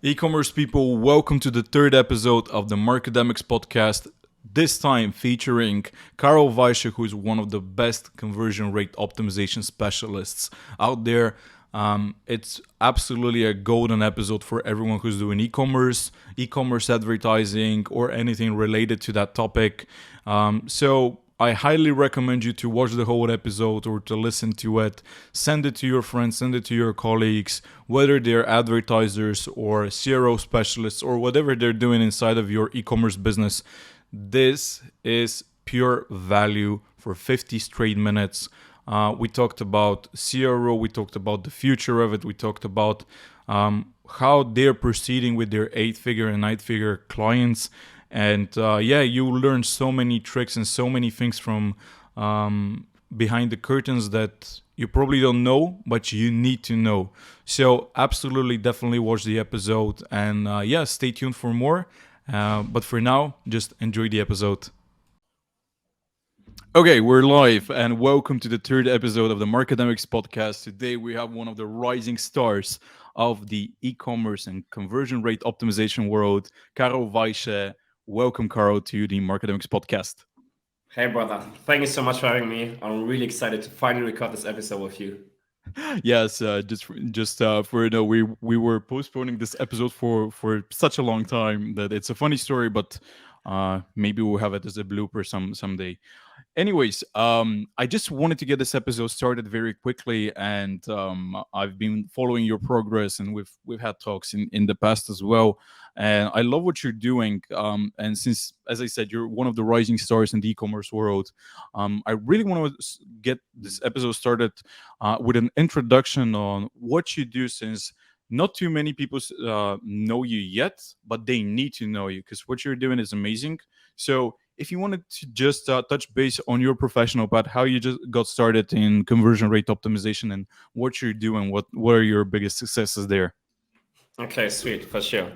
E-commerce people, welcome to the third episode of the Markademics Podcast. This time featuring Carl Weische, who is one of the best conversion rate optimization specialists out there. It's absolutely a golden episode for everyone who's doing e-commerce advertising, or anything related to that topic. So I highly recommend you to watch the whole episode or to listen to it. Send it to your friends, send it to your colleagues, whether they're advertisers or CRO specialists or whatever they're doing inside of your e-commerce business. This is pure value for 50 straight minutes. We talked about CRO, we talked about the future of it, we talked about how they're proceeding with their 8-figure and 9-figure clients. And you learn so many tricks and so many things from behind the curtains that you probably don't know, but you need to know. So absolutely, definitely watch the episode, and stay tuned for more. But for now, just enjoy the episode. Okay, we're live, and welcome to the third episode of the Markademics Podcast. Today, we have one of the rising stars of the e-commerce and conversion rate optimization world, Carl Weische. Welcome, Carl, to the Markademics Podcast. Hey, brother. Thank you so much for having me. I'm really excited to finally record this episode with you. Yes, just for we were postponing this episode for such a long time that it's a funny story, but maybe we'll have it as a blooper someday. Anyways, I just wanted to get this episode started very quickly, and I've been following your progress, and we've had talks in the past as well. And I love what you're doing. And since, as I said, you're one of the rising stars in the e-commerce world, I really want to get this episode started with an introduction on what you do, since not too many people know you yet, but they need to know you because what you're doing is amazing. So if you wanted to just touch base on your professional path, how you just got started in conversion rate optimization and what you're doing, what are your biggest successes there? Okay, sweet, for sure.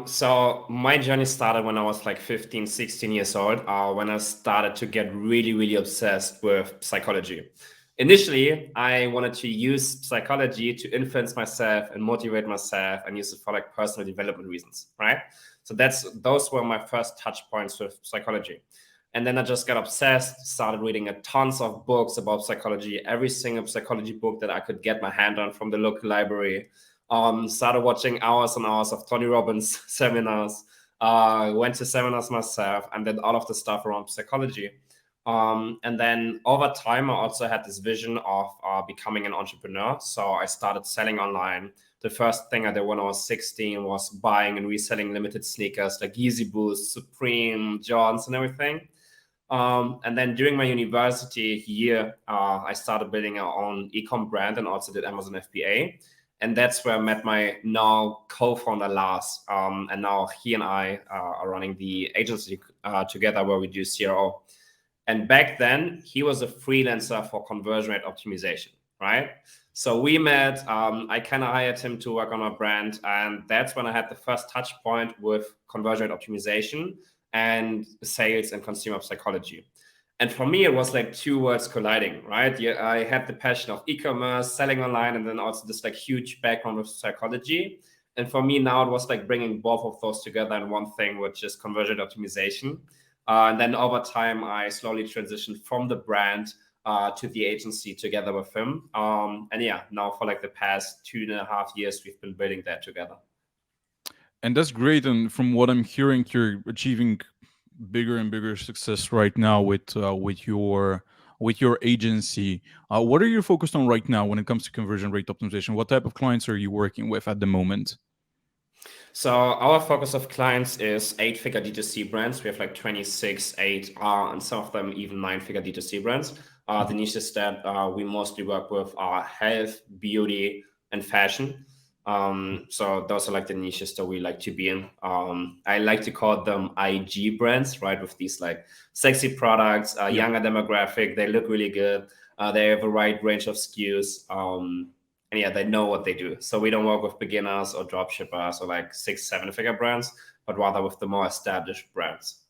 So my journey started when I was like 15, 16 years old, when I started to get really, really obsessed with psychology. Initially, I wanted to use psychology to influence myself and motivate myself and use it for like personal development reasons, right? So those were my first touch points with psychology. And then I just got obsessed, started reading a tons of books about psychology, every single psychology book that I could get my hand on from the local library. Started watching hours and hours of Tony Robbins seminars, went to seminars myself, and then all of the stuff around psychology. And then over time, I also had this vision of becoming an entrepreneur. So I started selling online. The first thing I did when I was 16 was buying and reselling limited sneakers like Yeezy Boost, Supreme, Jordans, and everything. And then during my university year, I started building our own ecom brand and also did Amazon FBA. And that's where I met my now co-founder Lars. And now he and I are running the agency together where we do CRO. And back then, he was a freelancer for conversion rate optimization, right? So we met. I kind of hired him to work on our brand. And that's when I had the first touch point with conversion rate optimization and sales and consumer psychology. And for me, it was like two worlds colliding, right? Yeah, I had the passion of e-commerce, selling online, and then also this like huge background with psychology. And for me now, it was like bringing both of those together in one thing, which is conversion optimization. And then over time, I slowly transitioned from the brand to the agency together with him. And yeah, now for like the past 2.5 years, we've been building that together. And that's great. And from what I'm hearing, you're achieving bigger and bigger success right now with your agency. What are you focused on right now when it comes to conversion rate optimization? What type of clients are you working with at the moment? So our focus of clients is 8-figure D2C brands. We have like 26, 8, and some of them even 9-figure D2C brands. The niches that we mostly work with are health, beauty, and fashion. So those are like the niches that we like to be in. I like to call them IG brands, right? With these like sexy products, Yeah. younger demographic. They look really good. They have a wide range of SKUs. And yeah, they know what they do. So we don't work with beginners or drop shippers or like 6, 7-figure brands, but rather with the more established brands.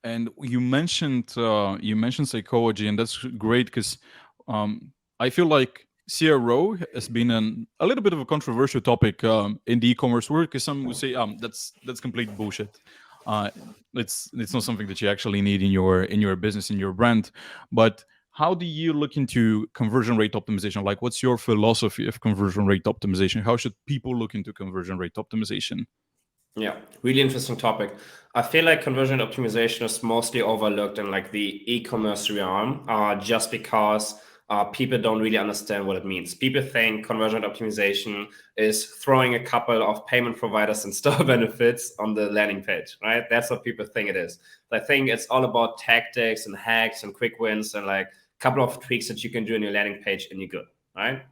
And you mentioned psychology, and that's great because I feel like CRO has been a little bit of a controversial topic in the e-commerce world because some would say that's complete bullshit. Uh, it's not something that you actually need in your business, in your brand. But how do you look into conversion rate optimization? Like, what's your philosophy of conversion rate optimization? How should people look into conversion rate optimization? Yeah, really interesting topic. I feel like conversion optimization is mostly overlooked in like the e-commerce realm, just because people don't really understand what it means. People think conversion optimization is throwing a couple of payment providers and store benefits on the landing page, right? That's what people think it is. I think it's all about tactics and hacks and quick wins and like a couple of tweaks that you can do in your landing page and you're good, right?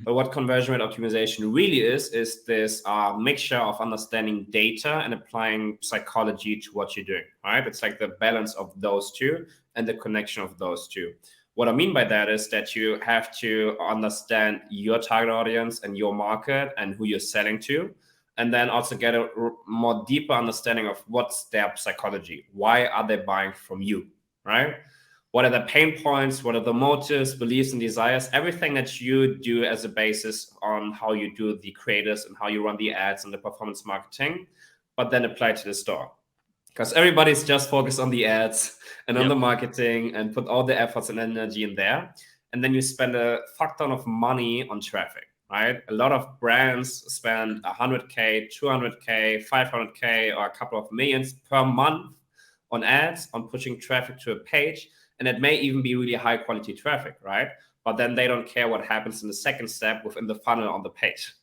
But what conversion rate optimization really is this mixture of understanding data and applying psychology to what you're doing, right? It's like the balance of those two and the connection of those two. What I mean by that is that you have to understand your target audience and your market and who you're selling to, and then also get a more deeper understanding of what's their psychology. Why are they buying from you, right? What are the pain points? What are the motives, beliefs, and desires? Everything that you do as a basis on how you do the creators and how you run the ads and the performance marketing, but then apply to the store. Because everybody's just focused on the ads and on Yep. the marketing and put all the efforts and energy in there. And then you spend a fuck ton of money on traffic, right? A lot of brands spend 100K, 200K, 500K, or a couple of millions per month on ads, on pushing traffic to a page. And it may even be really high quality traffic, right? But then they don't care what happens in the second step within the funnel on the page.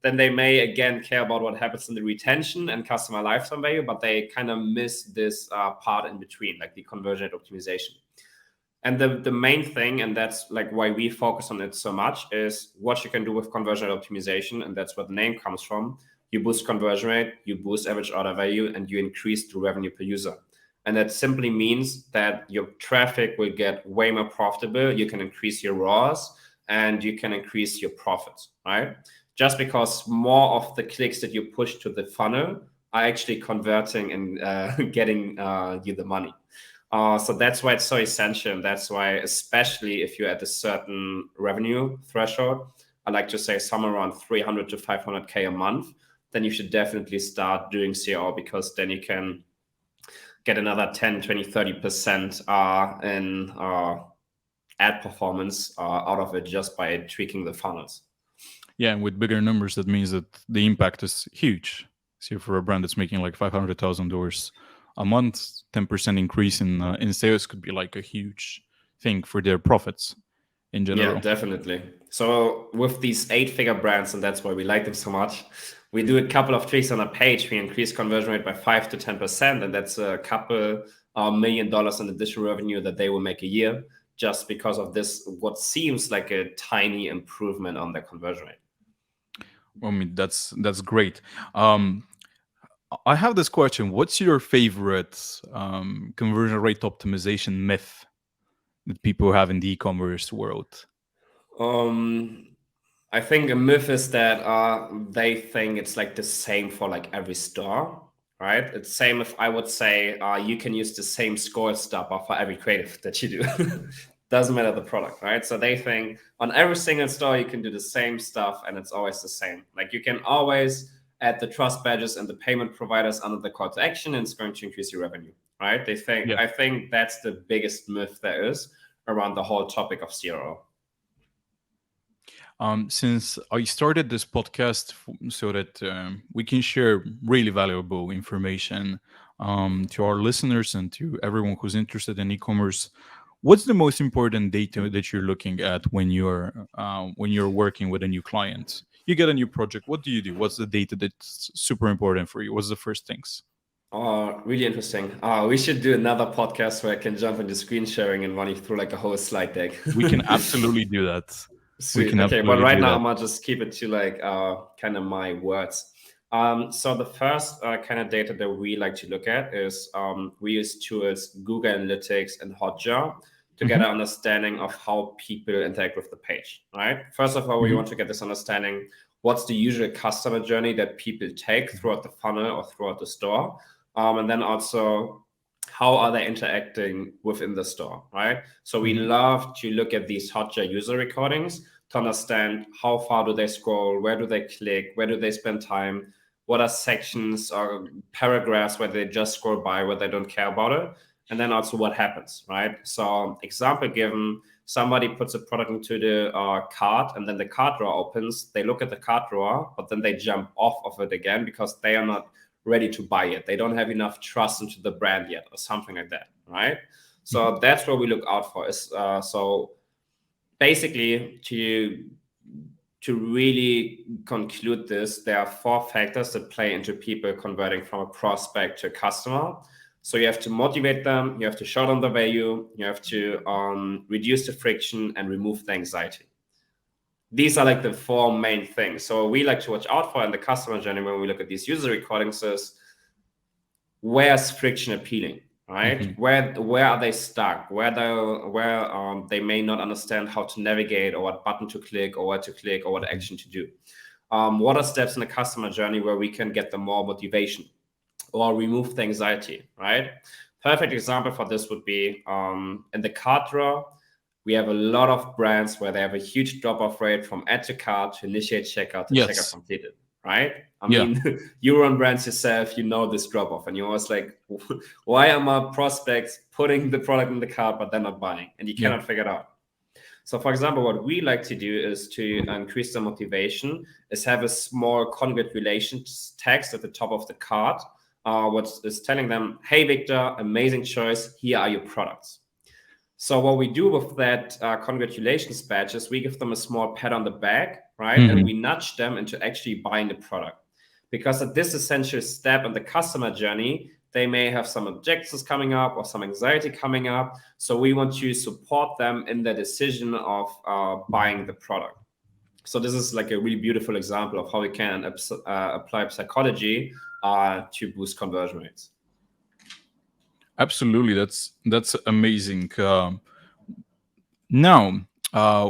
Then they may again care about what happens in the retention and customer lifetime value, but they kind of miss this part in between, like the conversion rate optimization. And the main thing, and that's like why we focus on it so much, is what you can do with conversion rate optimization. And that's where the name comes from. You boost conversion rate, you boost average order value, and you increase the revenue per user. And that simply means that your traffic will get way more profitable. You can increase your ROAS and you can increase your profits, right? Just because more of the clicks that you push to the funnel are actually converting and getting you the money. So that's why it's so essential. And that's why, especially if you're at a certain revenue threshold, I like to say somewhere around 300 to 500K a month, then you should definitely start doing CRO, because then you can get another 10, 20, 30% in ad performance out of it just by tweaking the funnels. Yeah, and with bigger numbers, that means that the impact is huge. So for a brand that's making like $500,000 a month, 10% increase in sales could be like a huge thing for their profits in Yeah, general. definitely. So with these 8-figure brands, and that's why we like them so much, we do a couple of tweaks on a page. We increase conversion rate by 5 to 10%, and that's a couple $1 million in additional revenue that they will make a year, just because of this, what seems like a tiny improvement on their conversion rate. I mean, that's great. Um, I have this question: what's your favorite conversion rate optimization myth that people have in the e-commerce world? Um, I think a myth is that they think it's like the same for like every store, right? It's same if I would say you can use the same score stopper for every creative that you do. Doesn't matter the product, right? So they think on every single store you can do the same stuff and it's always the same. Like you can always add the trust badges and the payment providers under the call to action, and it's going to increase your revenue, right? They think Yeah. I think that's the biggest myth there is around the whole topic of CRO. Since I started this podcast so that we can share really valuable information to our listeners and to everyone who's interested in e-commerce, what's the most important data that you're looking at when you're working with a new client? You get a new project. What do you do? What's the data that's super important for you? What's the first things? Oh, really interesting. We should do another podcast where I can jump into screen sharing and run you through like a whole slide deck. We can absolutely do that. We Sweet. can Okay, but absolutely right do now that. I'm gonna just keep it to like kind of my words. So the first kind of data that we like to look at is we use tools Google Analytics and Hotjar to get Hmm. an understanding of how people interact with the page. Right. First of all, we Hmm. want to get this understanding. What's the usual customer journey that people take Hmm. throughout the funnel or throughout the store, and then also how are they interacting within the store, right? So we Hmm. love to look at these Hotjar user recordings to understand how far do they scroll, where do they click, where do they spend time, what are sections or paragraphs where they just scroll by, where they don't care about it, and then also what happens, right? So example given, somebody puts a product into the cart, and then the cart drawer opens, they look at the cart drawer, but then they jump off of it again because they are not ready to buy it. They don't have enough trust into the brand yet or something like that, right? So that's what we look out for. Is so basically to really conclude this, there are 4 factors that play into people converting from a prospect to a customer. So you have to motivate them, you have to show them the value, you have to reduce the friction and remove the anxiety. These are like the 4 main things. So we like to watch out for in the customer journey when we look at these user recordings is, where's friction appealing, right? Where are they stuck? Where they may not understand how to navigate, or what button to click, or what to click, or what action to do. What are steps in the customer journey where we can get them more motivation or remove the anxiety, right? Perfect example for this would be in the cart drawer. We have a lot of brands where they have a huge drop-off rate from add to cart to initiate checkout to checkout completed, right? I mean, you run brands yourself, you know this drop-off, and you're always like, why are my prospects putting the product in the cart but they're not buying? And you cannot figure it out. So for example, what we like to do is to increase the motivation is have a small congratulations text at the top of the cart, what is telling them, hey, Victor, amazing choice. Here are your products. So what we do with that congratulations badge is we give them a small pat on the back, right? And we nudge them into actually buying the product. Because at this essential step in the customer journey, they may have some objections coming up or some anxiety coming up. So we want to support them in the decision of buying the product. So this is like a really beautiful example of how we can apply psychology to boost conversion rates. Absolutely, that's amazing. Now,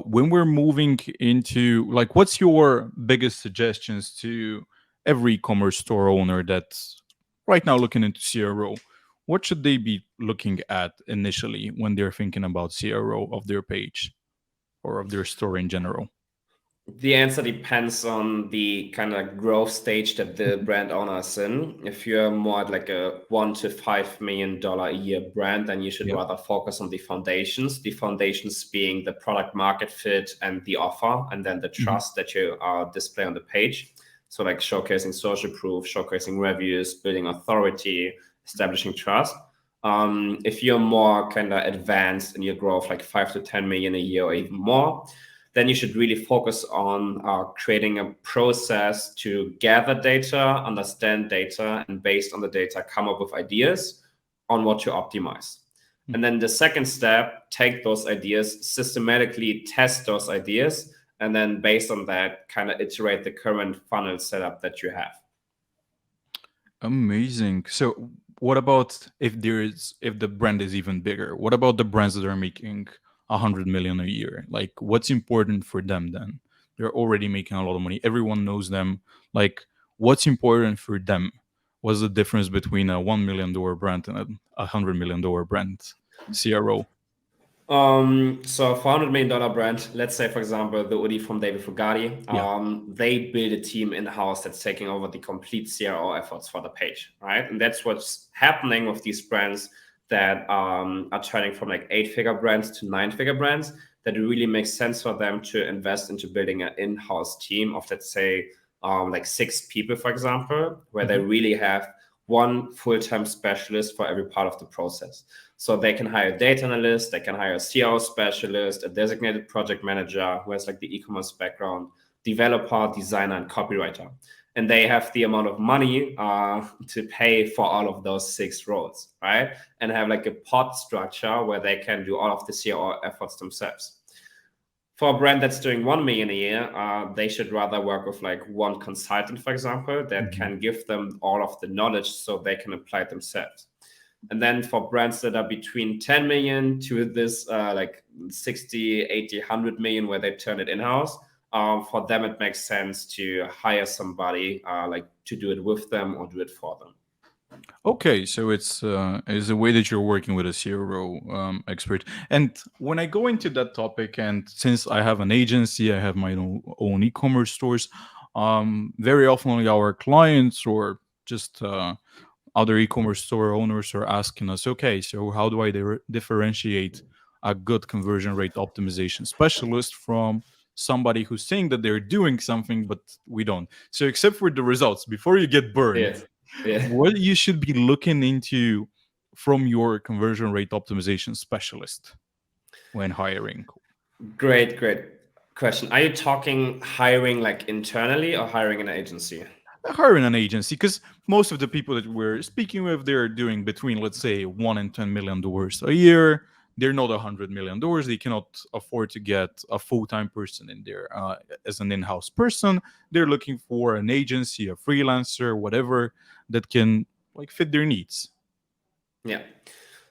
when we're moving into, like, what's your biggest suggestions to every e-commerce store owner that's right now looking into CRO? What should they be looking at initially when they're thinking about CRO of their page or of their store in general? The answer depends on the kind of growth stage that the brand owner is in. If you're more at like a $1 to $5 million a year brand, then you should rather focus on the foundations. The foundations being the product market fit and the offer, and then the trust that you display on the page. So like showcasing social proof, showcasing reviews, building authority, establishing trust. If you're more kind of advanced in your growth, like 5 to 10 million a year or even more, then you should really focus on creating a process to gather data, understand data, and based on the data, come up with ideas on what to optimize. And then the second step, take those ideas, systematically test those ideas, and then based on that, kind of iterate the current funnel setup that you have. Amazing. So what about if the brand is even bigger? What about the brands that are making 100 million a year? Like, what's important for them then? They're already making a lot of money. Everyone knows them. Like, what's important for them? What's the difference between a $1 million brand and a $100 million brand CRO? So for $100 million brand, let's say, for example, the Udi from David Fugati, they build a team in-house that's taking over the complete CRO efforts for the page, right? And that's what's happening with these brands that are turning from like 8-figure brands to 9-figure brands, that it really makes sense for them to invest into building an in-house team of, let's say, like 6 people, for example, where they really have one full-time specialist for every part of the process. So they can hire a data analyst, they can hire a CRO specialist, a designated project manager who has like the e-commerce background, developer, designer, and copywriter. And they have the amount of money to pay for all of those 6 roles, right? And have like a pod structure where they can do all of the CRO efforts themselves. For a brand that's doing 1 million a year, they should rather work with like one consultant, for example, that can give them all of the knowledge so they can apply it themselves. And then for brands that are between 10 million to this like 60, 80, 100 million, where they turn it in-house, for them, it makes sense to hire somebody like to do it with them or do it for them. Okay, so it's the way that you're working with a CRO expert. And when I go into that topic, and since I have an agency, I have my own e-commerce stores. Very often, our clients or just other e-commerce store owners are asking us, okay, so how do I differentiate a good conversion rate optimization specialist from somebody who's saying that they're doing something, but we don't? So, except for the results, before you get burned, Yeah, yeah. what you should be looking into from your conversion rate optimization specialist when hiring? Great question. Are you talking hiring like internally or hiring an agency? Hiring an agency, because most of the people that we're speaking with, they're doing between, let's say, $1 and $10 million a year. They're not $100 million. They cannot afford to get a full-time person in there as an in-house person. They're looking for an agency, a freelancer, whatever that can like fit their needs. Yeah.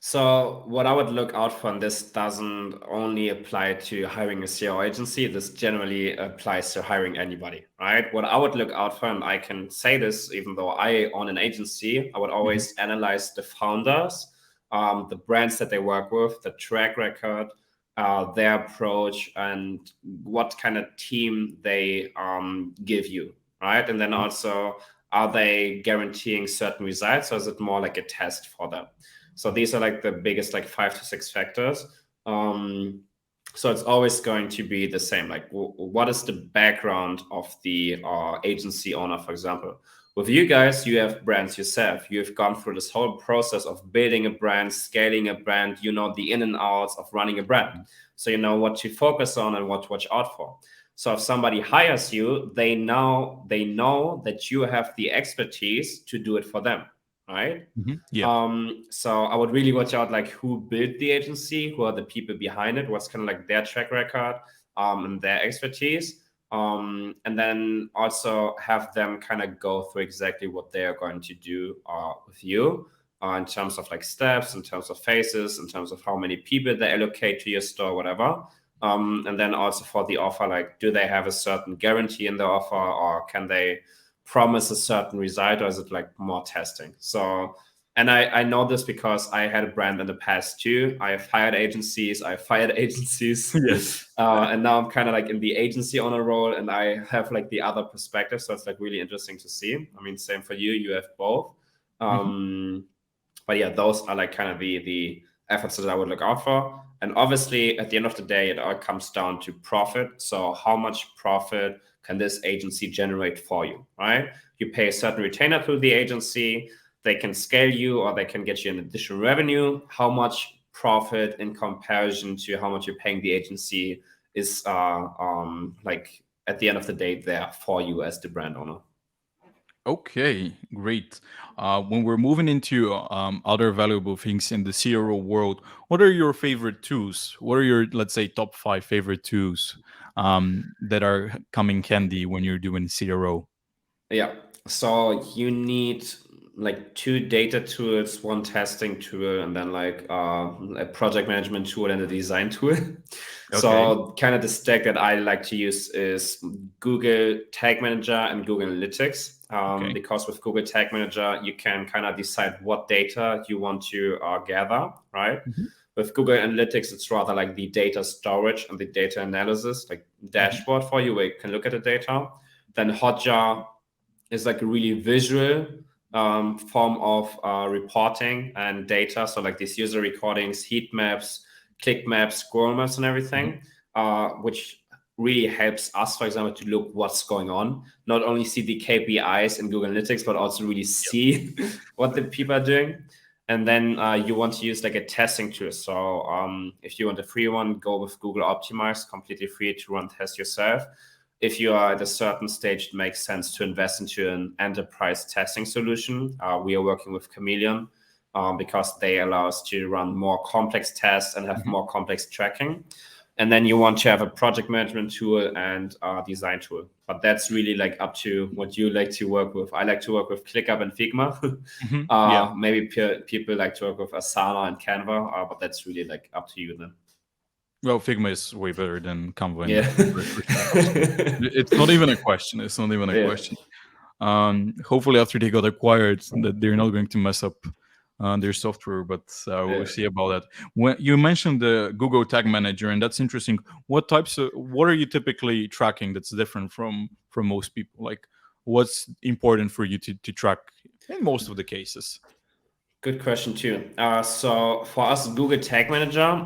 So what I would look out for, and this doesn't only apply to hiring a SEO agency, this generally applies to hiring anybody, right? What I would look out for, and I can say this even though I own an agency, I would Hmm. always analyze the founders, the brands that they work with, the track record, their approach, and what kind of team they give you, right? And then also, are they guaranteeing certain results, or is it more like a test for them? So these are like the biggest like 5 to 6 factors. Um, so it's always going to be the same. Like, what is the background of the agency owner, for example? With you guys, you have brands yourself. You have gone through this whole process of building a brand, scaling a brand. You know the in and outs of running a brand. So you know what to focus on and what to watch out for. So if somebody hires you, they know that you have the expertise to do it for them, right? Hmm. Yeah. So I would really watch out like who built the agency, who are the people behind it, what's kind of like their track record, and their expertise. And then also have them kind of go through exactly what they are going to do with you in terms of like steps, in terms of phases, in terms of how many people they allocate to your store, whatever. And then also for the offer, like, do they have a certain guarantee in the offer, or can they promise a certain result, or is it like more testing? So, and I know this because I had a brand in the past too. I've hired agencies, I fired agencies, Yes. and now I'm kind of like in the agency owner role, and I have like the other perspective. So it's like really interesting to see. I mean, same for you. You have both. Hmm. Um, but yeah, those are like kind of the efforts that I would look out for. And obviously, at the end of the day, it all comes down to profit. So how much profit can this agency generate for you, right? You pay a certain retainer to the agency, they can scale you or they can get you an additional revenue. How much profit in comparison to how much you're paying the agency is like at the end of the day there for you as the brand owner. Okay, great. When we're moving into other valuable things in the CRO world, what are your favorite tools? What are your, let's say, top five favorite tools that are coming handy when you're doing CRO? Yeah. So you need like two data tools, one testing tool, and then like a project management tool and a design tool. Okay. So kind of the stack that I like to use is Google Tag Manager and Google Analytics. Okay. Because with Google Tag Manager, you can kind of decide what data you want to gather, right? Hmm. With Google Analytics, it's rather like the data storage and the data analysis, like Hmm. dashboard for you where you can look at the data. Then Hotjar is like a really visual form of reporting and data. So like these user recordings, heat maps, click maps, scroll maps, and Hmm. everything, which really helps us, for example, to look what's going on. Not only see the KPIs in Google Analytics, but also really see what the people are doing. And then you want to use like a testing tool. So if you want a free one, go with Google Optimize, completely free to run tests yourself. If you are at a certain stage, it makes sense to invest into an enterprise testing solution. We are working with Chameleon because they allow us to run more complex tests and have Hmm. more complex tracking. And then you want to have a project management tool and a design tool. But that's really like up to what you like to work with. I like to work with ClickUp and Figma. Hmm. Yeah. Maybe people like to work with Asana and Canva, but that's really like up to you then. Well, Figma is way better than Canva in Yeah. that for sure. Absolutely. It's not even a question. It's not even a Yeah. question. Hopefully, after they got acquired, that they're not going to mess up their software. But we'll Yeah. see about that. When you mentioned the Google Tag Manager, and that's interesting. What are you typically tracking that's different from most people? Like, what's important for you to track in most of the cases? Good question too. So for us, Google Tag Manager,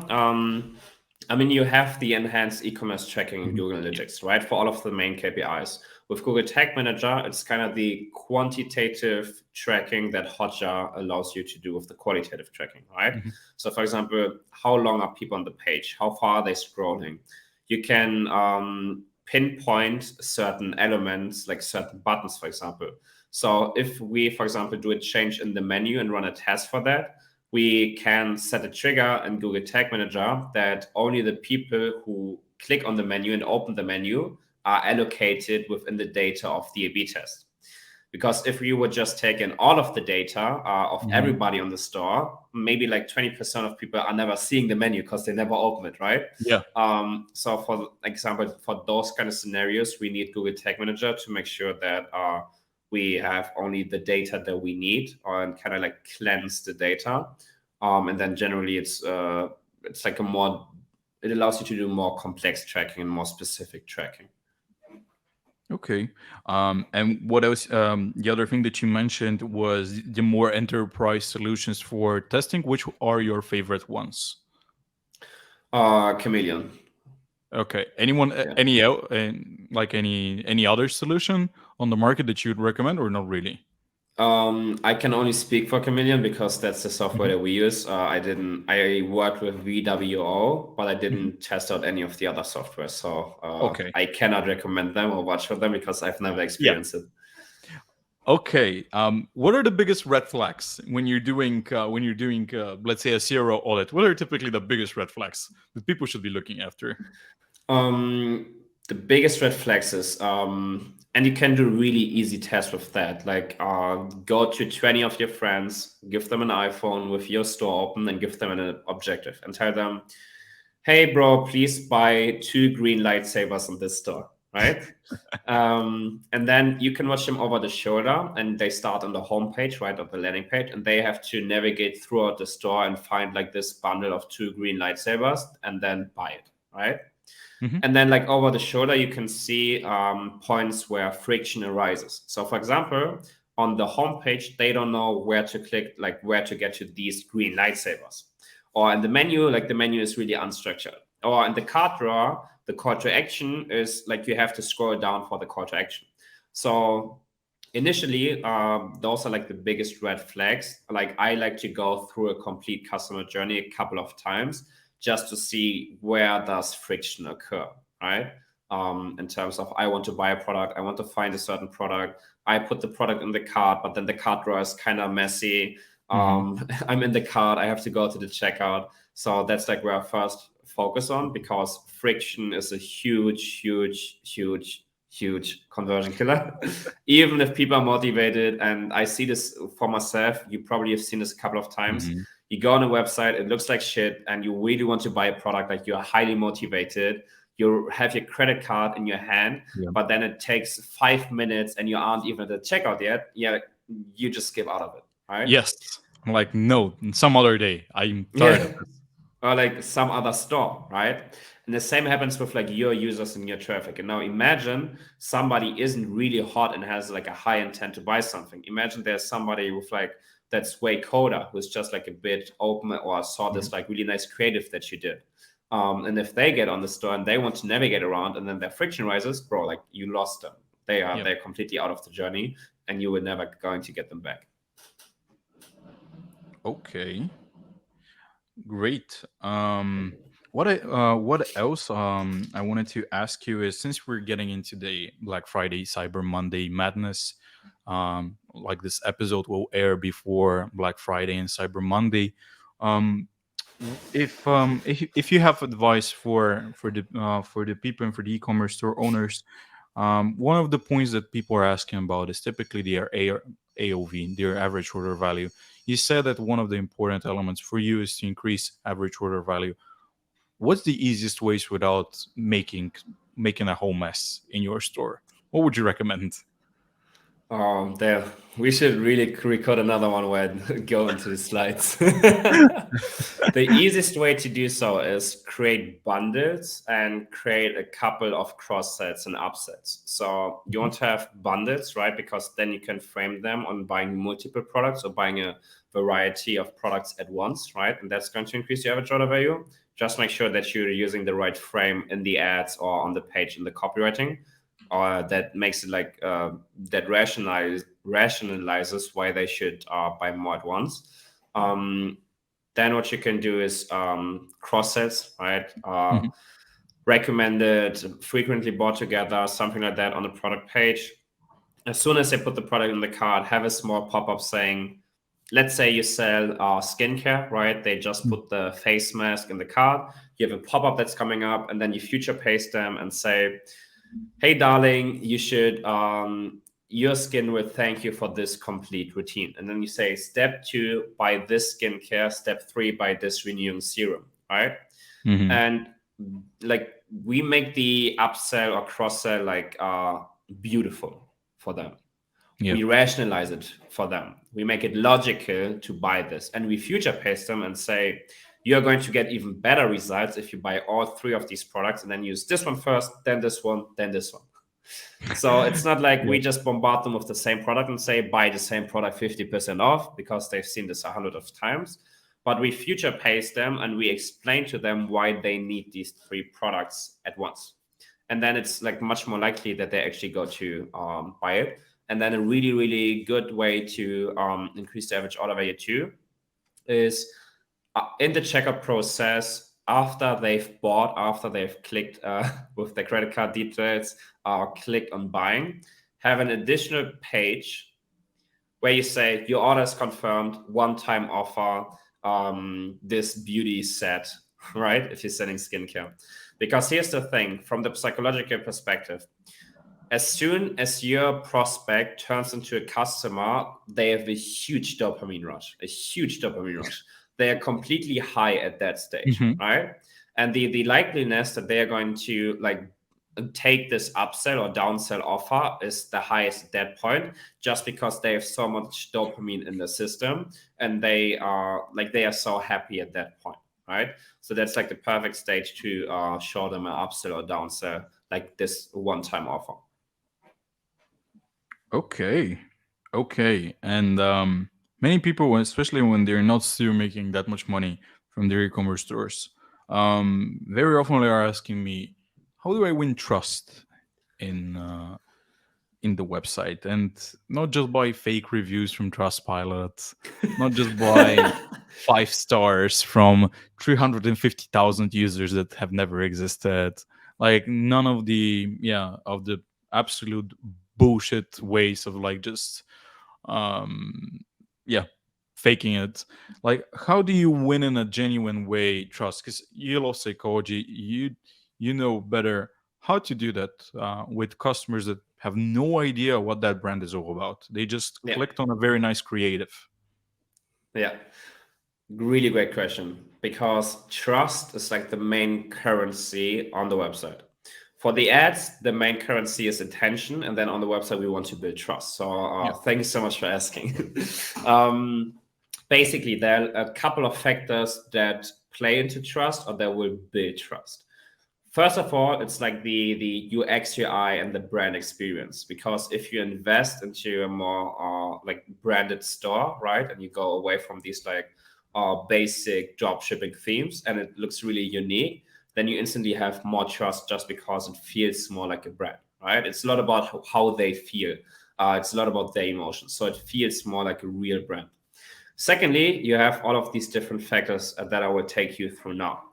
I mean, you have the enhanced e-commerce tracking in Mhm. Google Analytics, right? For all of the main KPIs. With Google Tag Manager, it's kind of the quantitative tracking that Hotjar allows you to do with the qualitative tracking, right? Mhm. So, for example, how long are people on the page? How far are they scrolling? You can pinpoint certain elements, like certain buttons, for example. So if we, for example, do a change in the menu and run a test for that, we can set a trigger in Google Tag Manager that only the people who click on the menu and open the menu are allocated within the data of the A/B test. Because if we would just take in all of the data of Mhm. everybody on the store, maybe like 20% of people are never seeing the menu because they never open it, right? Yeah. So for example, for those kind of scenarios, we need Google Tag Manager to make sure that we have only the data that we need and kind of like cleanse the data. And then generally it's like a more, it allows you to do more complex tracking and more specific tracking. Okay. And what else? The other thing that you mentioned was the more enterprise solutions for testing. Which are your favorite ones? Chameleon. Okay. Anyone? Yeah. Like any other solution on the market that you'd recommend, or not really? I can only speak for Chameleon because that's the software Mhm. that we use. I worked with VWO, but I Mhm. didn't test out any of the other software. So Okay. I cannot recommend them or watch for them because I've never Yeah. experienced it. Okay. What are the biggest red flags when you're doing let's say a CRO audit? What are typically the biggest red flags that people should be looking after? The biggest red flags is, and you can do really easy tests with that. Like, go to 20 of your friends, give them an iPhone with your store open, and give them an objective, and tell them, "Hey, bro, please buy 2 green lightsabers on this store." Right? And then you can watch them over the shoulder, and they start on the homepage, right, of the landing page, and they have to navigate throughout the store and find like this bundle of 2 green lightsabers, and then buy it, right? Mhm. And then like over the shoulder, you can see points where friction arises. So for example, on the homepage, they don't know where to click, like where to get to these green lightsabers. Or in the menu, like the menu is really unstructured. Or in the cart drawer, the call to action is like you have to scroll down for the call to action. So initially, those are like the biggest red flags. Like I like to go through a complete customer journey a couple of times just to see where does friction occur, right? In terms of I want to buy a product, I want to find a certain product, I put the product in the cart, but then the cart drawer is kind of messy. Mhm. I'm in the cart, I have to go to the checkout. So that's like where I first focus on because friction is a huge conversion killer. Even if people are motivated, and I see this for myself, you probably have seen this a couple of times. Mhm. You go on a website, it looks like shit, and you really want to buy a product, like you're highly motivated. You have your credit card in your hand, Yeah. but then it takes 5 minutes and you aren't even at the checkout yet. Yeah, you just skip out of it, right? Yes. I'm like, no, some other day. I'm tired Yeah. of this. Or like some other store, right? And the same happens with like your users and your traffic. And now imagine somebody isn't really hot and has like a high intent to buy something. Imagine there's somebody with like that's way coder who's just like a bit open or saw Mhm. this like really nice creative that you did. And if they get on the store and they want to navigate around and then their friction rises, bro, like you lost them. Yeah. They're completely out of the journey and you were never going to get them back. Okay. Great. What else I wanted to ask you is since we're getting into the Black Friday, Cyber Monday madness, like this episode will air before Black Friday and Cyber Monday. Um, if you have advice for the people and for the e-commerce store owners, one of the points that people are asking about is typically their AOV, their average order value. You said that one of the important elements for you is to increase average order value. What's the easiest ways without making a whole mess in your store? What would you recommend? There, we should really record another one where I go into the slides. The easiest way to do so is create bundles and create a couple of cross sets and upsets. So you want to have bundles, right? Because then you can frame them on buying multiple products or buying a variety of products at once, right? And that's going to increase your average order value. Just make sure that you're using the right frame in the ads or on the page in the copywriting, that makes it like that rationalizes why they should buy more at once. Then what you can do is cross sets, right? Mhm. Recommended, frequently bought together, something like that on the product page. As soon as they put the product in the cart, have a small pop-up saying, let's say you sell skincare, right? They just put the face mask in the cart. You have a pop-up that's coming up, and then you future paste them and say, hey, darling, you should, your skin will thank you for this complete routine. And then you say, step 2, buy this skincare. Step 3, buy this renewing serum, right? Mhm. And like we make the upsell or cross sell like beautiful for them. Yeah. We rationalize it for them. We make it logical to buy this, and we future paste them and say, you're going to get even better results if you buy all 3 of these products and then use this one first, then this one, then this one. So it's not like Yeah. we just bombard them with the same product and say, buy the same product 50% off, because they've seen this 100 of times. But we future paste them and we explain to them why they need these 3 products at once. And then it's like much more likely that they actually go to buy it. And then a really, really good way to increase the average order value too is in the checkout process, after they've bought, after they've clicked with their credit card details, clicked on buying, have an additional page where you say your order is confirmed, one-time offer, this beauty set, right? If you're selling skincare. Because here's the thing, from the psychological perspective, as soon as your prospect turns into a customer, they have a huge dopamine rush, a huge dopamine rush. They are completely high at that stage, Mhm. right? And the likeliness that they are going to like take this upsell or downsell offer is the highest at that point, just because they have so much dopamine in the system, and they are so happy at that point, right? So that's like the perfect stage to show them an upsell or downsell, like this one-time offer. Okay. Okay. And many people, especially when they're not still making that much money from their e-commerce stores, very often they are asking me, how do I win trust in in the website? And not just by fake reviews from Trustpilot, not just by 5 stars from 350,000 users that have never existed. Like none of the of the absolute bullshit ways of like just um yeah faking it. Like how do you win in a genuine way trust? Because you love psychology, you know better how to do that with customers that have no idea what that brand is all about. They just Yeah, clicked on a very nice creative. yeah. Really great question, because trust is like the main currency on the website. For the ads, the main currency is attention, and then on the website we want to build trust. So Yeah. thanks so much for asking. um, Basically, there are a couple of factors that play into trust or that will build trust. First of all, it's like the UX, UI, and the brand experience. Because if you invest into a more like branded store, right, and you go away from these like basic drop shipping themes, and it looks really unique, then you instantly have more trust just because it feels more like a brand, right? It's a lot about how they feel. It's a lot about their emotions, so it feels more like a real brand. Secondly, you have all of these different factors that I will take you through now.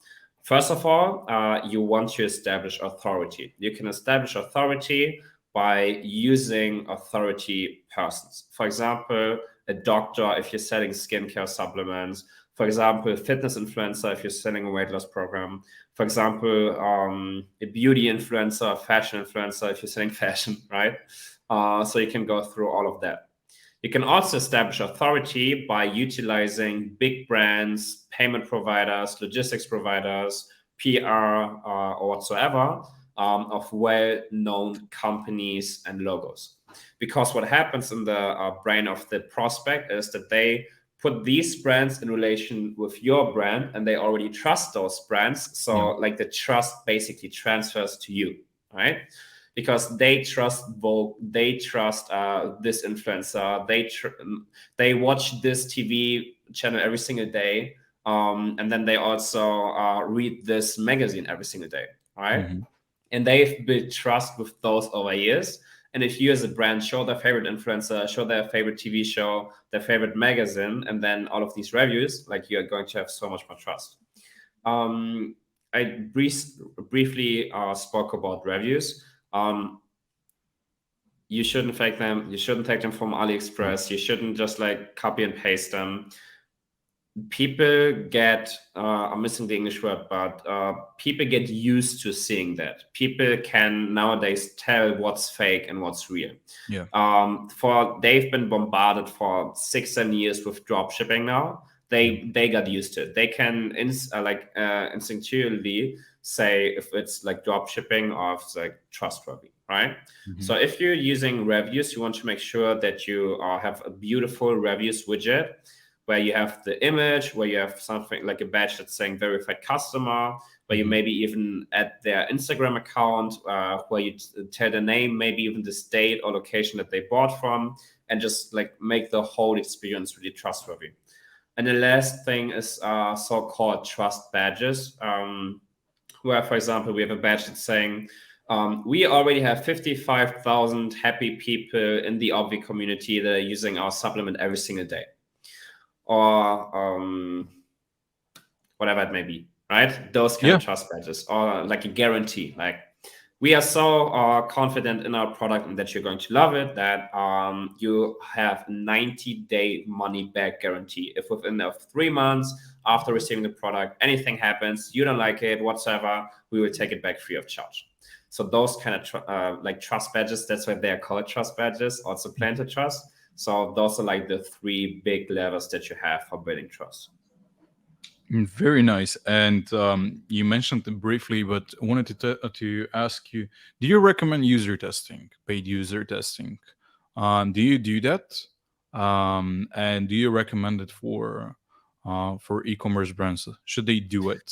First of all, you want to establish authority. You can establish authority by using authority persons. For example, a doctor if you're selling skincare supplements. For example, a fitness influencer if you're selling a weight loss program. For example, a beauty influencer, a fashion influencer if you're selling fashion, right? So you can go through all of that. You can also establish authority by utilizing big brands, payment providers, logistics providers, PR, or whatsoever, of well known companies and logos. Because what happens in the brain of the prospect is that they put these brands in relation with your brand, and they already trust those brands. So Yeah. like the trust basically transfers to you, right? Because they trust Vogue, they trust this influencer, they watch this TV channel every single day, and then they also read this magazine every single day, right? Hmm. And they've built trust with those over years. And if you as a brand show their favorite influencer, show their favorite TV show, their favorite magazine, and then all of these reviews, like you're going to have so much more trust. Um, I briefly spoke about reviews. Um, you shouldn't fake them. You shouldn't take them from AliExpress. You shouldn't just like copy and paste them. People get I'm missing the English word, but people get used to seeing that. People can nowadays tell what's fake and what's real. Yeah. For they've been bombarded for 6-7 years with drop shipping now. They got used to it. They can instinctually say if it's like drop shipping or if it's like trustworthy, right? Hmm. So if you're using reviews, you want to make sure that you have a beautiful reviews widget where you have the image, where you have something like a badge that's saying verified customer, where you Hmm. maybe even add their Instagram account, where you tell the name, maybe even the state or location that they bought from, and just like make the whole experience really trustworthy. And the last thing is so-called trust badges, where, for example, we have a badge that's saying, we already have 55,000 happy people in the Obvi community that are using our supplement every single day, or whatever it may be, right? Those kind Yeah. of trust badges, or like a guarantee, like we are so confident in our product and that you're going to love it that you have 90-day money back guarantee. If within 3 months after receiving the product, anything happens, you don't like it whatsoever, we will take it back free of charge. So those kind of like trust badges, that's why they're called trust badges, also plan to trust. So those are like the 3 big levels that you have for building trust. Very nice. And you mentioned it briefly, but I wanted to ask you: do you recommend user testing, paid user testing? Do you do that? And do you recommend it for e-commerce brands? Should they do it?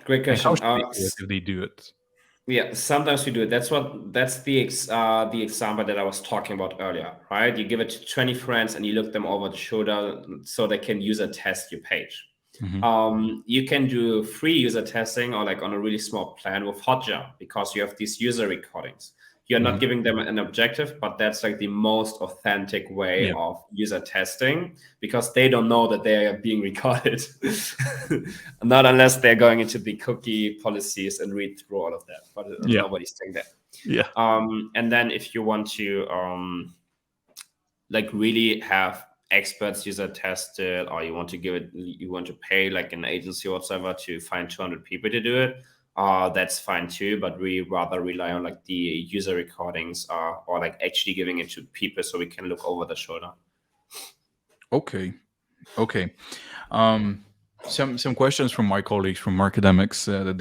Great And how question. should they do it if they do it? Yeah, sometimes we do it. That's the example that I was talking about earlier, right? You give it to 20 friends and you look them over the shoulder so they can user test your page. Hmm. You can do free user testing or like on a really small plan with Hotjar because you have these user recordings. You're not Hmm. giving them an objective, but that's like the most authentic way Yeah. of user testing because they don't know that they are being recorded. Not unless they're going into the cookie policies and read through all of that, but Yeah. nobody's doing that. Yeah. And then if you want to like really have experts user tested, or you want to you want to pay like an agency or whatsoever to find 200 people to do it, that's fine too, but we rather rely on like the user recordings, or like actually giving it to people so we can look over the shoulder. Okay. Okay. Um, some questions from my colleagues from Markademics that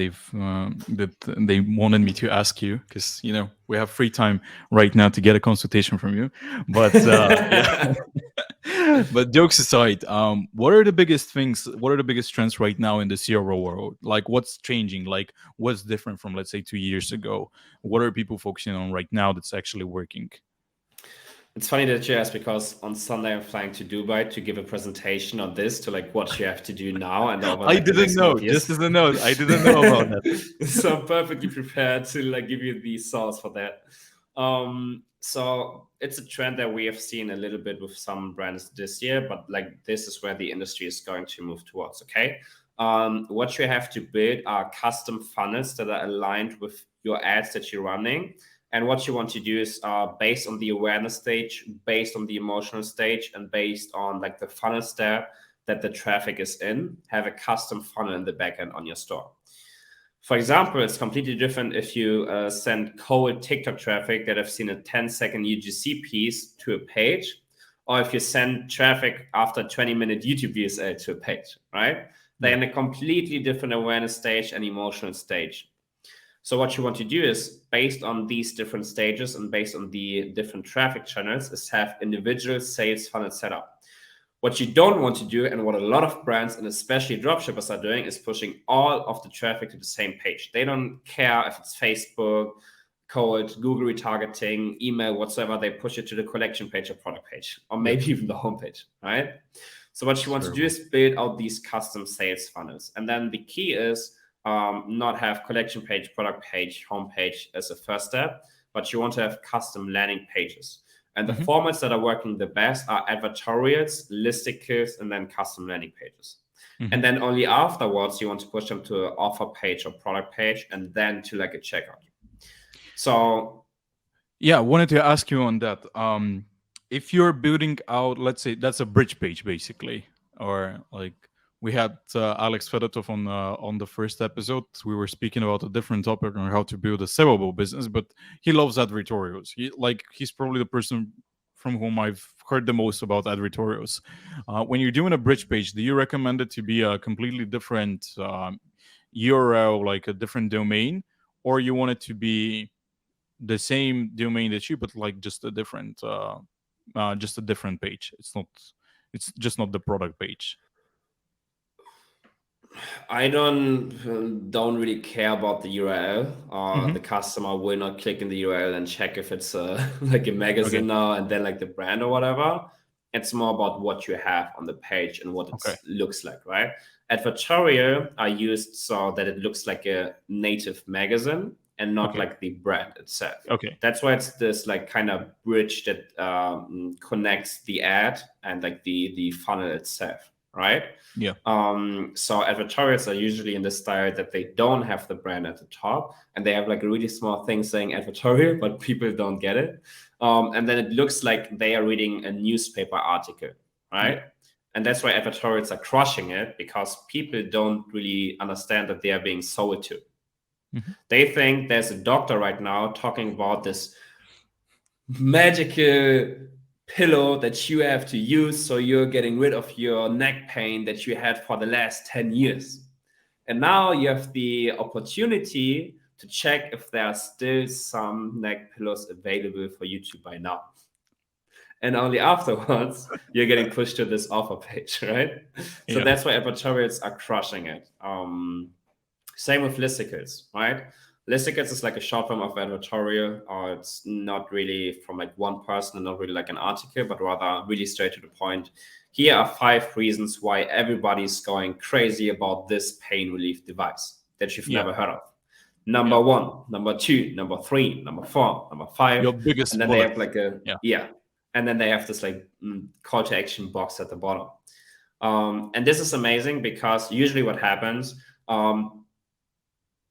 they wanted me to ask you, because we have free time right now to get a consultation from you. But yeah. But jokes aside, what are the biggest things? What are the biggest trends right now in the CRO world? Like, what's changing? Like, what's different from, let's say, 2 years ago? What are people focusing on right now that's actually working? It's funny that you asked because on Sunday I'm flying to Dubai to give a presentation on this, to like what you have to do now and over I like the didn't next couple know. of years. Just as a note, I didn't know about that. So I'm perfectly prepared to like give you the source for that. So it's a trend that we have seen a little bit with some brands this year, but like this is where the industry is going to move towards. Okay. What you have to build are custom funnels that are aligned with your ads that you're running. And what you want to do is based on the awareness stage, based on the emotional stage, and based on like the funnel step that the traffic is in, have a custom funnel in the backend on your store. For example, it's completely different if you send cold TikTok traffic that have seen a 10-second UGC piece to a page, or if you send traffic after 20-minute YouTube views to a page, right? They're Yeah. in a completely different awareness stage and emotional stage. So what you want to do is, based on these different stages and based on the different traffic channels, is have individual sales funnels set up. What you don't want to do, and what a lot of brands and especially dropshippers are doing, is pushing all of the traffic to the same page. They don't care if it's Facebook, cold, Google retargeting, email, whatsoever. They push it to the collection page or product page, or maybe even the homepage, right? So what you want to do is build out these custom sales funnels. And then the key is not have collection page, product page, homepage as a first step, but you want to have custom landing pages. And the formats that are working the best are advertorials, listicles, and then custom landing pages. And then only afterwards, you want to push them to an offer page or product page, and then to like a checkout. So yeah, I wanted to ask you on that. If you're building out, let's say that's a bridge page, basically, or like we had Alex Fedotov on the first episode. We were speaking about a different topic on how to build a sellable business, but he loves advertorials. He's probably the person from whom I've heard the most about advertorials. When you're doing a bridge page, do you recommend it to be a completely different URL, like a different domain, or you want it to be the same domain that you, but like just a different page? It's just not the product page. I don't really care about the URL. The customer will not click in the URL and check if it's like a magazine now and then like the brand or whatever. It's more about what you have on the page and what it looks like, right? Advertorial are used so that it looks like a native magazine and not like the brand itself. That's why it's this like kind of bridge that connects the ad and like the funnel itself, right? Yeah. So advertorials are usually in the style that they don't have the brand at the top, and they have like a really small thing saying advertorial, but people don't get it. And then it looks like they are reading a newspaper article, right? Yeah. And that's why advertorials are crushing it, because people don't really understand that they are being sold to. They think there's a doctor right now talking about this magical pillow that you have to use so you're getting rid of your neck pain that you had for the last 10 years. And now you have the opportunity to check if there are still some neck pillows available for you to buy now. And only afterwards, you're getting pushed to this offer page, right? So that's why advertorials are crushing it. Same with listicles, right? Listicles is like a short form of advertorial, or it's not really from like one person and not really like an article, but rather really straight to the point. Here are 5 reasons why everybody's going crazy about this pain relief device that you've never heard of. Number 1, number 2, number 3, number 4, number 5. Your biggest and then bullet. They have like a and then they have this like call to action box at the bottom. And this is amazing because usually what happens,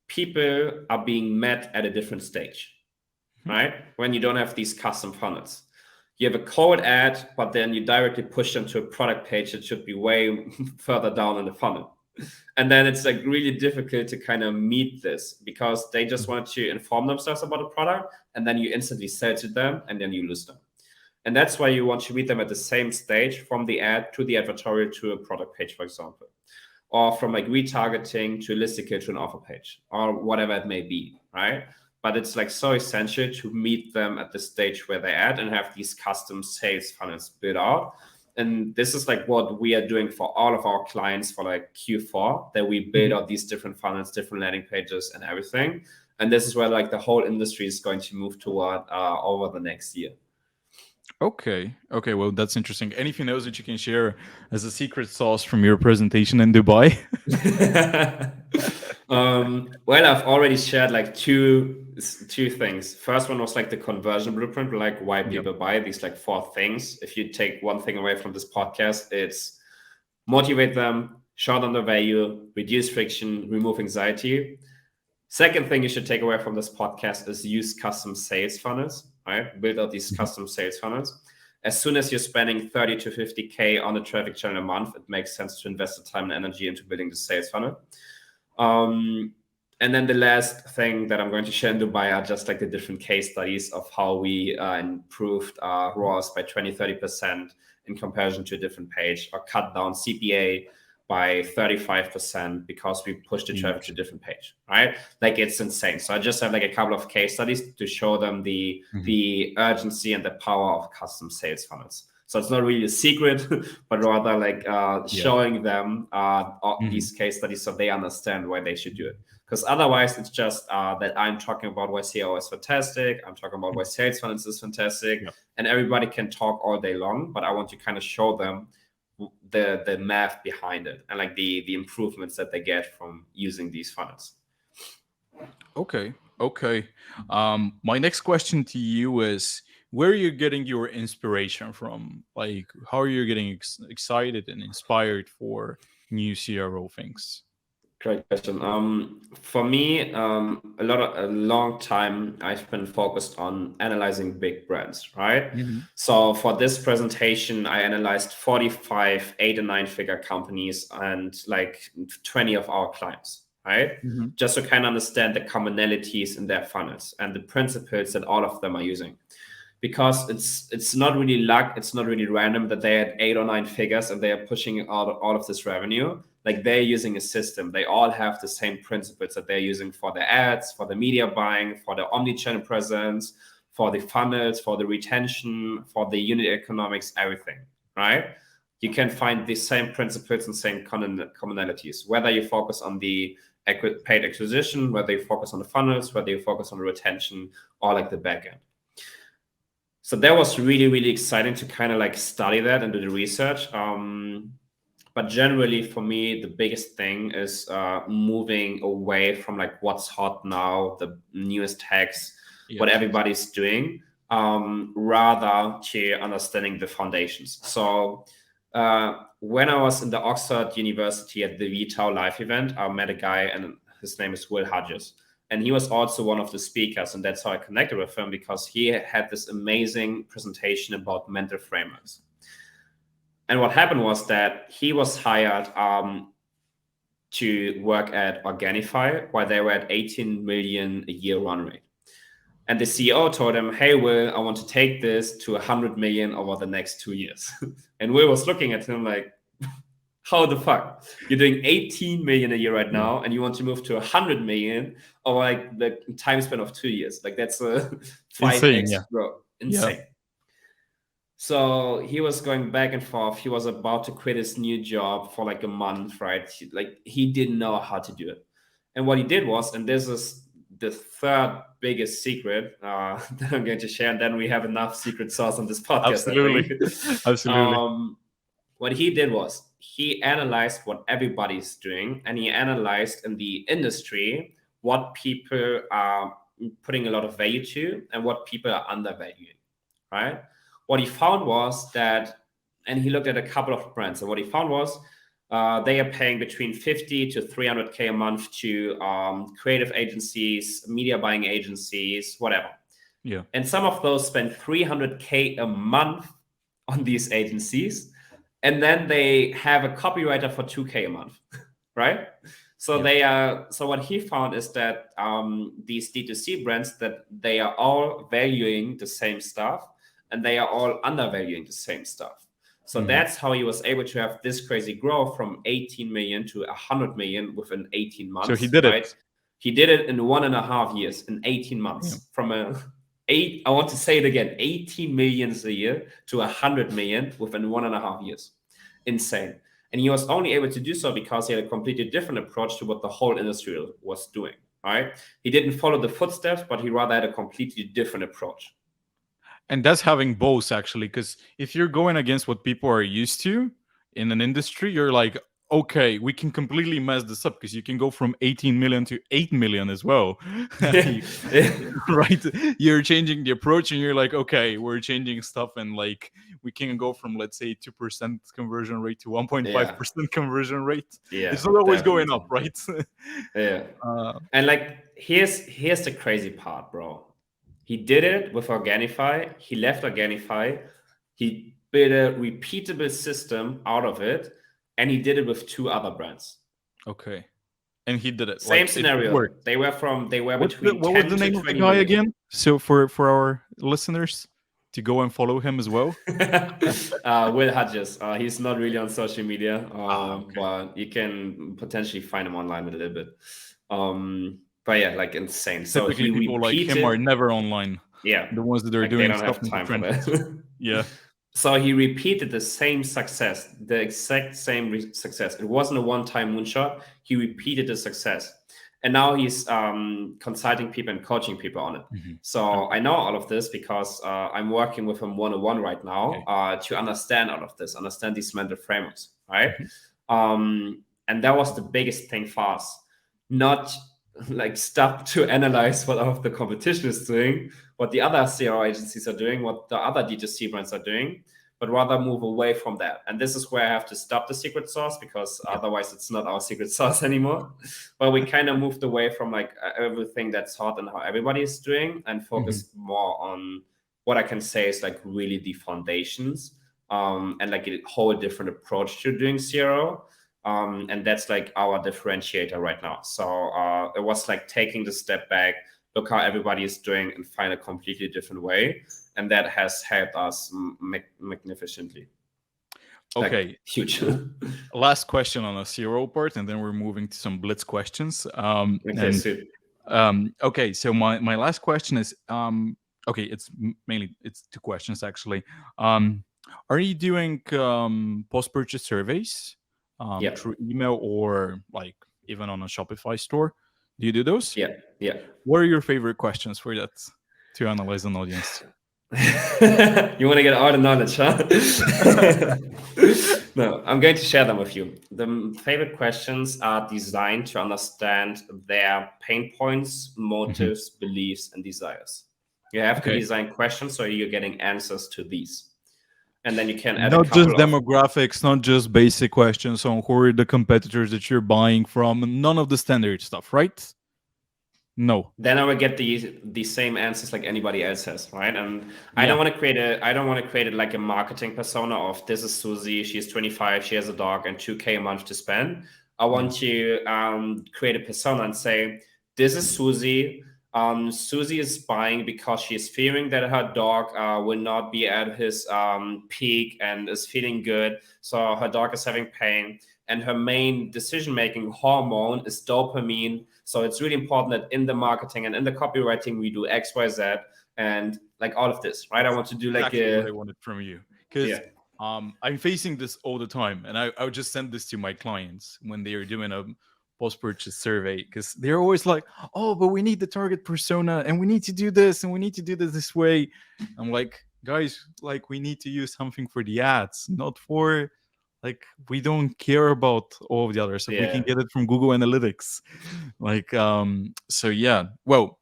people are being met at a different stage, right? When you don't have these custom funnels. You have a cold ad, but then you directly push them to a product page that should be way further down in the funnel. And then it's like really difficult to kind of meet this because they just want to inform themselves about a product, and then you instantly sell to them, and then you lose them. And that's why you want to meet them at the same stage, from the ad to the advertorial to a product page, for example. Or from like retargeting to a listicle to an offer page, or whatever it may be, right? But it's like so essential to meet them at the stage where they're at and have these custom sales funnels built out. And this is like what we are doing for all of our clients for like Q4, that we build out these different funnels, different landing pages and everything. And this is where like the whole industry is going to move toward over the next year. Okay. Well, that's interesting. Anything else that you can share as a secret sauce from your presentation in Dubai? Well, I've already shared like two things. First one was like the conversion blueprint, like why people buy these like 4 things. If you take one thing away from this podcast, it's motivate them, show them the value, reduce friction, remove anxiety. Second thing you should take away from this podcast is use custom sales funnels, right? Build out these custom sales funnels. As soon as you're spending 30 to 50K on a traffic channel a month, it makes sense to invest the time and energy into building the sales funnel. And then the last thing that I'm going to share in Dubai are just like the different case studies of how we improved our ROAS by 20-30% in comparison to a different page, or cut down CPA, by 35% because we pushed the traffic to a different page, right? Like it's insane. So I just have like a couple of case studies to show them the urgency and the power of custom sales funnels. So it's not really a secret, but rather like showing them these case studies so they understand why they should do it. Because otherwise, it's just that I'm talking about why SEO is fantastic. I'm talking about why sales funnels is fantastic, and everybody can talk all day long. But I want to kind of show them the math behind it and like the improvements that they get from using these funnels. Okay. My next question to you is, where are you getting your inspiration from? Like, how are you getting excited and inspired for new CRO things? Great question. For me, a long time I've been focused on analyzing big brands, right? So for this presentation, I analyzed 45 8 and 9 figure companies and like 20 of our clients, right? Just to kind of understand the commonalities in their funnels and the principles that all of them are using. Because it's not really luck, it's not really random that they had 8 or 9 figures and they are pushing out all of this revenue. Like they're using a system. They all have the same principles that they're using for the ads, for the media buying, for the omni-channel presence, for the funnels, for the retention, for the unit economics, everything, right? You can find the same principles and same commonalities, whether you focus on the paid acquisition, whether you focus on the funnels, whether you focus on the retention, or like the backend. So that was really, really exciting to kind of like study that and do the research. But generally for me, the biggest thing is moving away from like what's hot now, the newest hacks, what everybody's doing, rather to understanding the foundations. So when I was in the Oxford University at the VTOW live event, I met a guy and his name is Will Hodges. And he was also one of the speakers, and that's how I connected with him, because he had this amazing presentation about mental frameworks. And what happened was that he was hired to work at Organifi while they were at 18 million a year run rate. And the CEO told him, hey, Will, I want to take this to 100 million over the next 2 years. And Will was looking at him like, how the fuck? You're doing 18 million a year right now, and you want to move to 100 million over like the time span of 2 years. Like that's a 5x growth. Insane. So he was going back and forth. He was about to quit his new job for like a month, right? He didn't know how to do it. And what he did was, and this is the third biggest secret that I'm going to share, and then we have enough secret sauce on this podcast. Absolutely. What he did was he analyzed what everybody's doing, and he analyzed in the industry what people are putting a lot of value to and what people are undervaluing, right? What he found was that, and he looked at a couple of brands, and what he found was they are paying between 50 to 300K a month to creative agencies, media buying agencies, whatever. Yeah. And some of those spend 300K a month on these agencies, and then they have a copywriter for 2K a month, right? So so what he found is that these D2C brands, that they are all valuing the same stuff, and they are all undervaluing the same stuff. So that's how he was able to have this crazy growth from 18 million to 100 million within 18 months. So he did it. He did it in 1.5 years, in 18 months, from I want to say it again, 18 millions a year to 100 million within 1.5 years. Insane. And he was only able to do so because he had a completely different approach to what the whole industry was doing, right? He didn't follow the footsteps, but he rather had a completely different approach. And that's having both, actually, because if you're going against what people are used to in an industry, you're like, okay, we can completely mess this up, because you can go from 18 million to 8 million as well. Right? You're changing the approach, and you're like, okay, we're changing stuff, and like we can go from, let's say, 2% conversion rate to 1.5% conversion rate. It's not always going up, right? And like here's the crazy part, bro. He did it with Organifi. He left Organifi. He built a repeatable system out of it, and he did it with 2 other brands. Okay. And he did it. Same scenario. They were between. What was the name of the guy again? So for our listeners, to go and follow him as well? Will Hodges. He's not really on social media, Okay. but you can potentially find him online a little bit. But yeah, like insane. So Typically, he people like him are repeated, never online. yeah, The ones that are like they doing don't stuff have in the time for trenches. that. Yeah. So he repeated the same success, the exact same success. It wasn't a one-time moonshot. He repeated the success, and now he's consulting people and coaching people on it. Hmm. So Okay. I know all of this because I'm working with him one-on-one right now Okay. to understand all of this, understand these mental frameworks, right? Hmm. And that was the biggest thing for us. Not like stop to analyze what all of the competition is doing, what the other CRO agencies are doing, what the other D2C brands are doing, but rather move away from that. And this is where I have to stop the secret sauce because Yeah. otherwise it's not our secret sauce anymore. But we kind of moved away from like everything that's hot and how everybody is doing and Hmm. focused more on what I can say is like really the foundations and like a whole different approach to doing CRO. And that's like our differentiator right now. So it was like taking the step back, look how everybody is doing, and find a completely different way, and that has helped us magnificently, like Okay. huge. Last question on the CRO part, and then we're moving to some blitz questions. Okay, And sweet. okay, so my last question is okay, mainly it's two questions actually. Um, are you doing post purchase surveys Yeah, through email or like even on a Shopify store? Do you do those? yeah, yeah. What are your favorite questions for that to analyze an audience? You want to get all the knowledge, huh? No, I'm going to share them with you. The favorite questions are designed to understand their pain points, Mhm. motives, beliefs, and desires. You have to Okay. design questions so you're getting answers to these. And then you can add a Not just couple of, demographics, not just basic questions on who are the competitors that you're buying from, none of the standard stuff, right? No. then I will get the same answers like anybody else has, right? And Yeah. I don't want to create it like a marketing persona of this is Susie, she's 25, she has a dog and 2K a month to spend. I Yeah. want to create a persona and say, this is Susie. Susie is buying because she is fearing that her dog will not be at his peak and is feeling good. So her dog is having pain, and her main decision-making hormone is dopamine. So it's really important that in the marketing and in the copywriting we do X, Y, Z, and like all of this, right? I want to do like Exactly what a I wanted from you. yeah, Because I'm facing this all the time. And I would just send this to my clients when they are doing a post purchase survey. Because they're always like, oh, but we need the target persona and we need to do this and we need to do this way. I'm like, guys, like, we need to use something for the ads, not for like we don't care about all of the other stuff. We can yeah. get it from Google Analytics. Like so yeah. Well,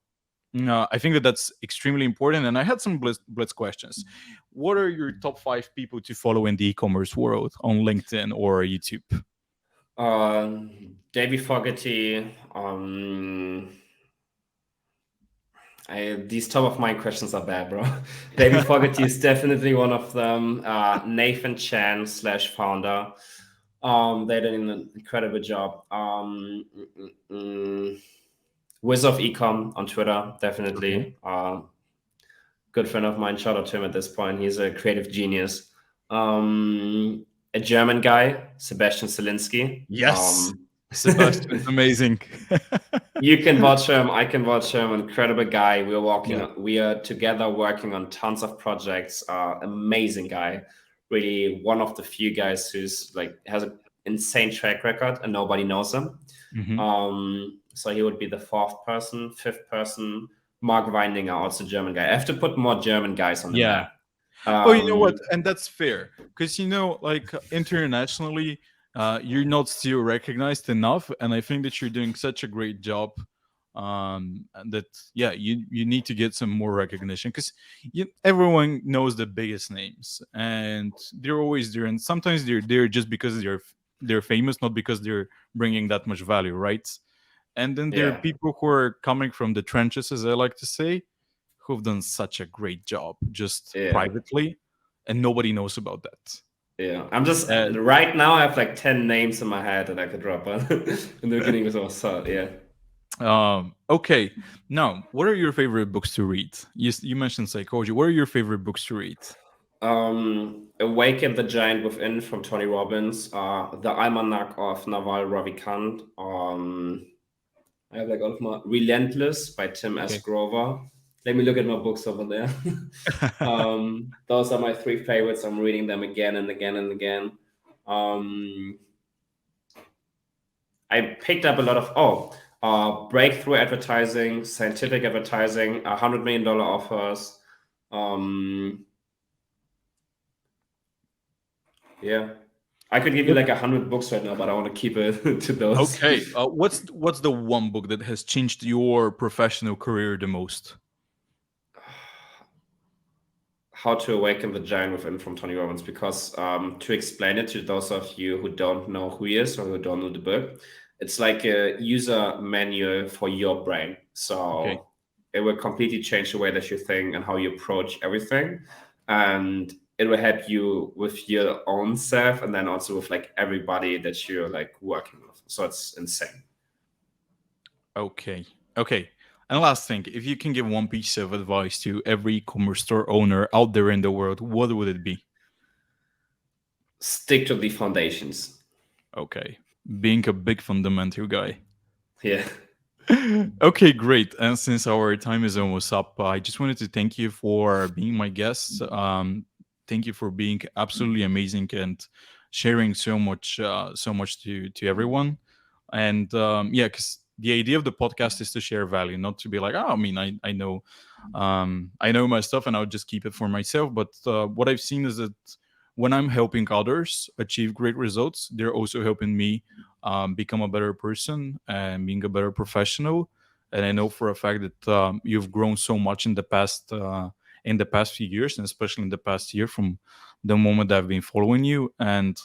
no, I think that that's extremely important. And I had some blitz questions. What are your top 5 people to follow in the e-commerce world on LinkedIn or YouTube? Davey Fogarty. These top of mind questions are bad, bro. Davey Fogarty is definitely one of them. Nathan Chan / founder. They did an incredible job. Wiz of Ecom on Twitter, Okay. definitely. Good friend of mine. Shout out to him at this point. He's a creative genius. A German guy, Sebastian Selinski. Yes. Sebastian's amazing. You can watch him. I can watch him. Incredible guy. Yeah. We are together working on tons of projects. Amazing guy. Really one of the few guys who's like has an insane track record and nobody knows him. Hmm. So he would be the fourth person. Fifth person, Mark Weininger, also German guy. I have to put more German guys on the Yeah. map. Oh, you know what? Um, And that's fair because like internationally, you're not still recognized enough, and I think that you're doing such a great job. And that yeah, you need to get some more recognition because everyone knows the biggest names, and they're always there. And sometimes they're there just because they're famous, not because they're bringing that much value, right? And then there are yeah, people who are coming from the trenches, as I like to say, who've done such a great job just yeah, privately, and nobody knows about that. yeah. I'm just Uh, right now. I have like 10 names in my head that I could drop on in the beginning. So yeah, Okay. Now, what are your favorite books to read? You mentioned psychology. What are your favorite books to read? Awaken the Giant Within from Tony Robbins, The Almanac of Naval Ravikant, I have like all of my Relentless by Tim S. Okay. Grover. Let me look at my books over there. Those are my three favorites. I'm reading them again and again and again. Um, I picked up a lot of breakthrough advertising, scientific advertising, $100 million offers. Um, yeah, I could give you Yep. like 100 books right now, but I want to keep it to those. Okay. What's the one book that has changed your professional career the most? How to Awaken the Giant Within from Tony Robbins, because to explain it to those of you who don't know who he is or who don't know the book, it's like a user manual for your brain. Okay. So it will completely change the way that you think and how you approach everything. And it will help you with your own self and then also with like everybody that you're like working with. So it's insane. Okay. Okay. And last thing, if you can give one piece of advice to every e-commerce store owner out there in the world, what would it be? Stick to the foundations. Okay. Being a big fundamental guy. Yeah. Okay, great. And since our time is almost up, I just wanted to thank you for being my guest. Thank you for being absolutely amazing and sharing so much to everyone. And yeah, because the idea of the podcast is to share value, not to be like, oh, I mean, I know my stuff, and I'll just keep it for myself. But what I've seen is that when I'm helping others achieve great results, they're also helping me become a better person and being a better professional. And I know for a fact that you've grown so much in the past few years, and especially in the past year from the moment I've been following you. And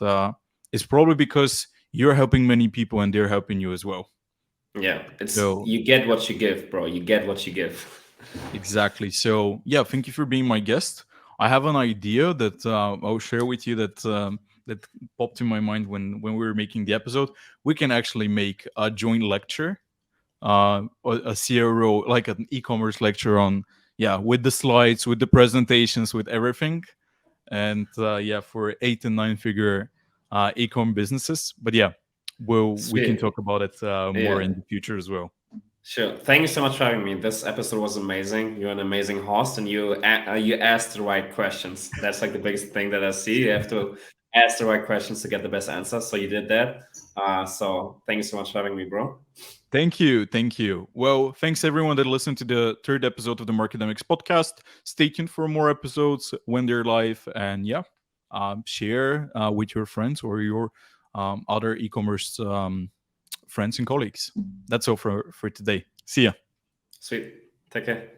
it's probably because you're helping many people and they're helping you as well. Yeah. It's So you get what you give, bro. You get what you give. exactly. So yeah, thank you for being my guest. I have an idea that I'll share with you that popped in my mind when we were making the episode. We can actually make a joint lecture, a CRO, like an e-commerce lecture on, yeah, with the slides, with the presentations, with everything, and yeah, for 8 and 9 figure e-com businesses. But yeah, we can Sweet. talk about it more Yeah. in the future as well. Sure. Thank you so much for having me. This episode was amazing. You're an amazing host, and you asked the right questions. That's like the biggest thing that I see. You have to ask the right questions to get the best answers. So you did that. So thank you so much for having me, bro. Thank you. Thank you. Well, thanks everyone that listened to the third episode of the Markademics podcast. Stay tuned for more episodes when they're live. And yeah, share with your friends or your other e commerce friends and colleagues. That's all for today. See ya. Sweet. Take care.